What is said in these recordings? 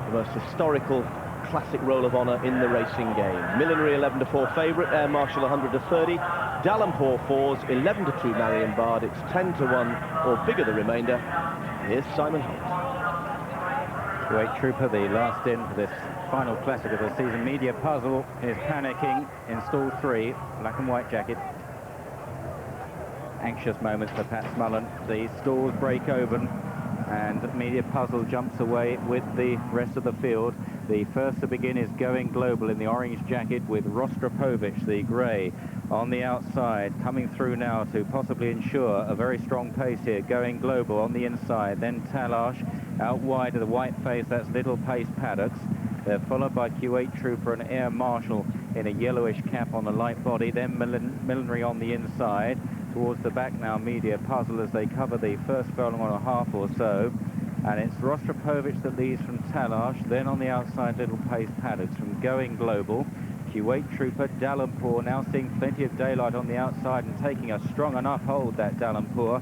the most historical classic roll of honour in the racing game. Millenary 11-4 favourite, Air Marshal 100-30, Dallenpour fours, 11-2 Marion Bard, it's 10-1 or bigger the remainder. Here's Simon Holt. Kuwait Trooper, the last in for this final classic of the season. Media Puzzle is panicking in stall 3, black and white jacket. Anxious moments for Pat Smullen. The stalls break open and Media Puzzle jumps away with the rest of the field. The first to begin is Going Global in the orange jacket with Rostropovich, the grey, on the outside, coming through now to possibly ensure a very strong pace here. Going Global on the inside, then Talash out wide of the white face, that's Little Pace Paddocks. They're followed by Kuwait Trooper and Air Marshal in a yellowish cap on the light body, then Millenary on the inside. Towards the back now, Media Puzzle as they cover the first furlong on a half or so. And it's Rostropovich that leads from Talash, then on the outside Little Pace Paddocks from Going Global. Kuwait Trooper, Dallenpour now seeing plenty of daylight on the outside and taking a strong enough hold, that Dallenpour,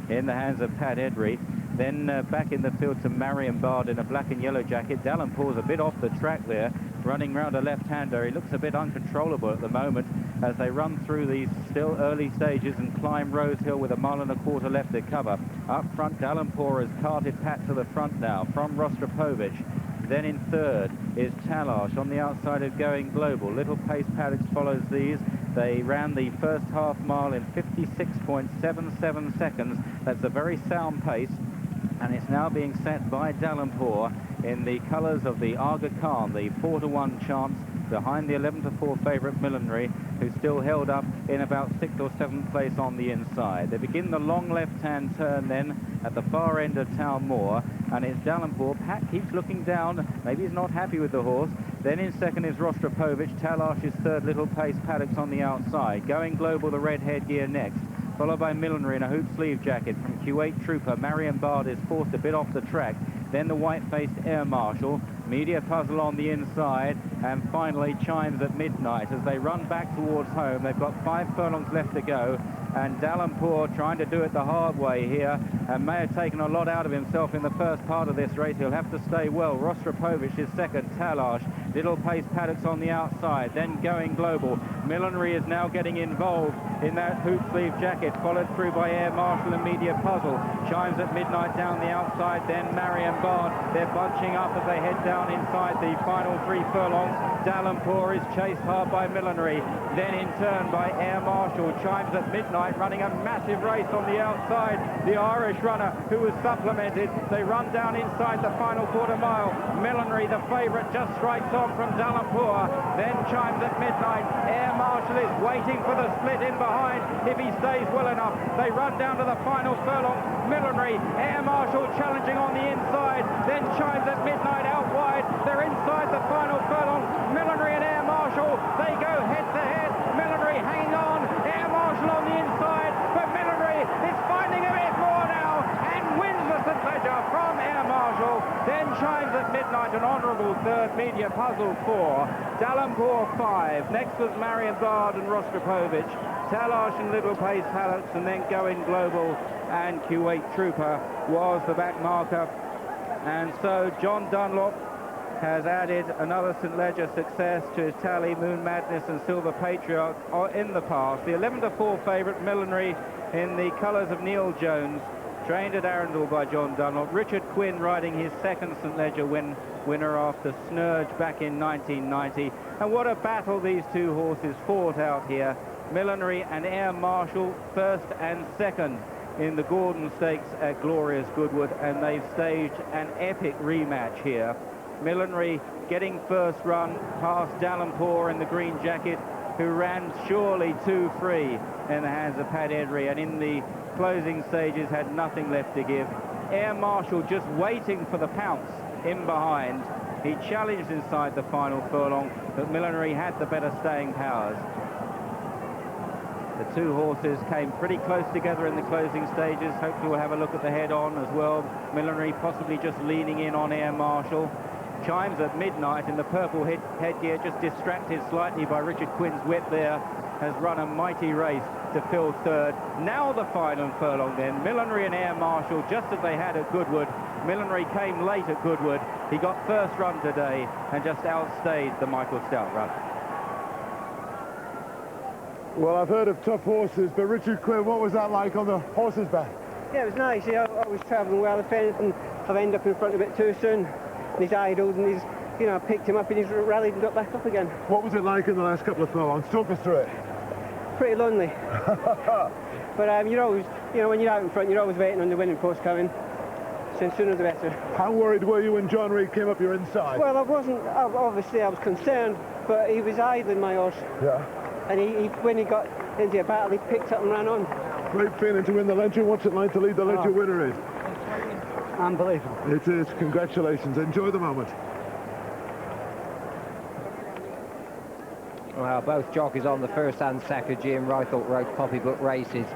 in the hands of Pat Edry. Then back in the field to Marion Bard in a black and yellow jacket. Dallenpour's a bit off the track there, running round a left-hander. He looks a bit uncontrollable at the moment as they run through these still early stages and climb Rose Hill with a mile and a quarter left to cover. Up front, Dallenpour has carted Pat to the front now from Rostropovich. Then in third is Talash on the outside of Going Global. Little Pace Paddocks follows these. They ran the first half mile in 56.77 seconds. That's a very sound pace. And it's now being set by Dallenpour in the colours of the Aga Khan, the 4-1 chance behind the 11-4 favourite Millenary, who's still held up in about 6th or 7th place on the inside. They begin the long left-hand turn then at the far end of Town Moor, and it's Dallenpour. Pat keeps looking down, maybe he's not happy with the horse. Then in second is Rostropovich. Talash is third, Little Pace Paddocks on the outside. Going Global, the red headgear next, followed by Millenary in a hoop sleeve jacket from Kuwait Trooper. Marion Bard is forced a bit off the track. Then the white-faced Air Marshal. Media Puzzle on the inside. And finally Chimes at midnight as they run back towards home. They've got 5 furlongs left to go. And Dallenpour trying to do it the hard way here and may have taken a lot out of himself in the first part of this race. He'll have to stay well. Rostropovich is second. Talash, Little Pace Paddocks on the outside. Then Going Global. Millenary is now getting involved in that hoop sleeve jacket, followed through by Air Marshal and Media Puzzle. Chimes at midnight down the outside, then Marion Bard. They're bunching up as they head down inside the final 3 furlongs. Dallenpour is chased hard by Millenary, then in turn by Air Marshal. Chimes at midnight running a massive race on the outside. The Irish runner who was supplemented. They run down inside the final quarter mile. Millenary, the favourite, just strikes on from Dallenpour. Then Chimes at midnight. Air Marshal is waiting for the split in behind if he stays well enough. They run down to the final furlong. Millenary, Air Marshal challenging on the inside. Then Chimes at midnight out wide. They're inside the final furlong. Millenary and Air Marshal, they go head to head. Millenary hanging on. Air Marshal on the inside. But Millenary is finding a bit more now and wins the St. Ledger from Air Marshal. Then Chimes at midnight, an honourable third. Media Puzzle 4. Dallenpour 5. Next was Marion Bard and Rostropovich. Talash and Little Pace Paddocks, and then Going Global and Kuwait Trooper was the back marker. And so John Dunlop has added another St. Ledger success to his tally. Moon Madness and Silver Patriarch are in the past. The 11-4 favourite Millenary in the colours of Neil Jones, trained at Arundel by John Dunlop. Richard Quinn riding his second St. Ledger winner after Snurge back in 1990. And what a battle these two horses fought out here. Millenary and Air Marshal first and second in the Gordon Stakes at Glorious Goodwood, and they've staged an epic rematch here. Millenary getting first run past Dallenpour in the green jacket, who ran surely too free in the hands of Pat Edry, and in the closing stages had nothing left to give. Air Marshal just waiting for the pounce in behind. He challenged inside the final furlong, but Millenary had the better staying powers. The two horses came pretty close together in the closing stages. Hopefully we'll have a look at the head-on as well. Millenary possibly just leaning in on Air Marshal. Chimes at midnight in the purple headgear, just distracted slightly by Richard Quinn's whip there, has run a mighty race to fill third. Now the final furlong then. Millenary and Air Marshal, just as they had at Goodwood. Millenary came late at Goodwood. He got first run today and just outstayed the Michael Stout run. Well, I've heard of tough horses, but Richard Quinn, what was that like on the horse's back? Yeah, it was nice. I was travelling well. If anything, I've ended up in front a bit too soon. And he's idled, and I picked him up, and he's rallied and got back up again. What was it like in the last couple of furlongs? Talk us through it. Pretty lonely. But you're always, when you're out in front, you're always waiting on the winning post coming. So sooner the better. How worried were you when John Reid came up your inside? Well, I wasn't. Obviously, I was concerned, but he was idling my horse. Yeah. And when he got into a battle, he picked up and ran on. Great feeling to win the Leger. What's it like to lead the Leger winner is? Unbelievable. It is. Congratulations. Enjoy the moment. Well, both jockeys on the first and second. Jim Rythorpe rode Poppybook Races,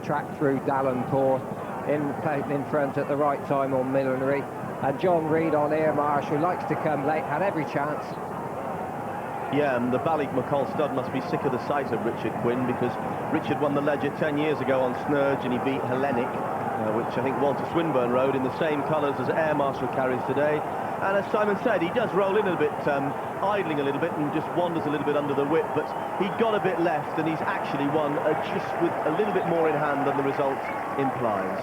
tracked through Dallenport, in front at the right time on Millenary, and John Reid on Air Marshal, likes to come late, had every chance. Yeah, and the Ballycmacall stud must be sick of the sight of Richard Quinn, because Richard won the Leger 10 years ago on Snurge, and he beat Hellenic, which I think Walter Swinburne rode in the same colours as Air Marshal carries today. And as Simon said, he does roll in a bit, idling a little bit, and just wanders a little bit under the whip, but he got a bit left, and he's actually won just with a little bit more in hand than the result implies.